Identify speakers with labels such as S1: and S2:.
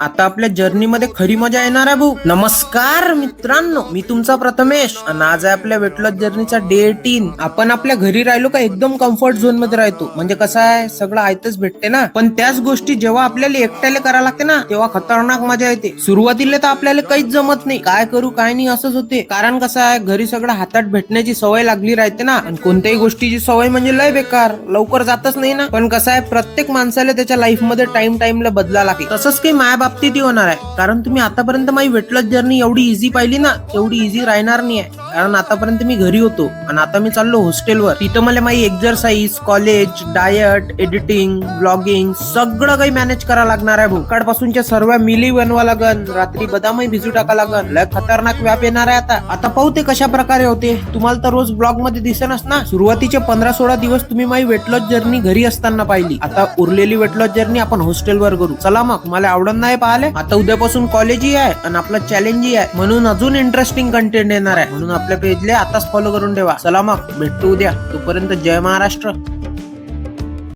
S1: आता आपल्या जर्नीमध्ये खरी मजा येणार आहे भाऊ. नमस्कार मित्रांनो, मी तुमचा प्रथमेश आणि आज आहे आपल्या वेट लॉस जर्नीचा डे 18. आपण आपल्या घरी राहिलो का एकदम कम्फर्ट झोन मध्ये राहतो. म्हणजे कसं आहे, सगळं आयतच भेटते ना. पण त्याच गोष्टी जेव्हा आपल्याला एकट्याला करायला लागते ना, तेव्हा खतरनाक मजा येते. सुरुवातीला तर आपल्याला काहीच जमत नाही, काय करू काय नाही असंच होते. कारण कसं आहे, घरी सगळं हातात भेटण्याची सवय लागली राहते ना. आणि कोणत्याही गोष्टीची सवय म्हणजे लय बेकार, लवकर जातच नाही ना. पण कसं आहे, प्रत्येक माणसाला त्याच्या लाईफ मध्ये टाइमला बदला लागते. तसंच काही माया बाबतीत होणार आहे. कारण तुम्ही आतापर्यंत माझी वेट लॉस जर्नी एवढी इझी पाहिली ना, तेवढी इझी राहणार नाही आहे. कारण आतापर्यंत मी घरी होतो आणि आता मी चाललो हॉस्टेलवर. तिथं मला माझी exercise, college, diet, editing, blogging सगळं काही मॅनेज करावं लागणार आहे. सकाळपासूनच्या सर्व मिली बनवा लागन, रात्री बदामही भिजू टाका लागन. लय खतरनाक व्याप येणार आहे आता पाहू ते कशा प्रकारे होते. तुम्हाला तर रोज ब्लॉग मध्ये दिसेनच ना. सुरुवातीचे 15-16 दिवस तुम्ही माझी वेट लॉस जर्नी घरी असताना पाहिली. आता उरलेली वेट लॉस जर्नी आपण हॉस्टेलवर करू. चला मग, मला आवडत नाही पाहिले. आता उद्यापासून कॉलेजही आहे आणि आपला चॅलेंजही आहे, म्हणून अजून इंटरेस्टिंग कंटेंट येणार आहे. म्हणून आपल्या पेजला आताच फॉलो करून ठेवा. चला मग, भेटतो उद्या. तोपर्यंत जय महाराष्ट्र.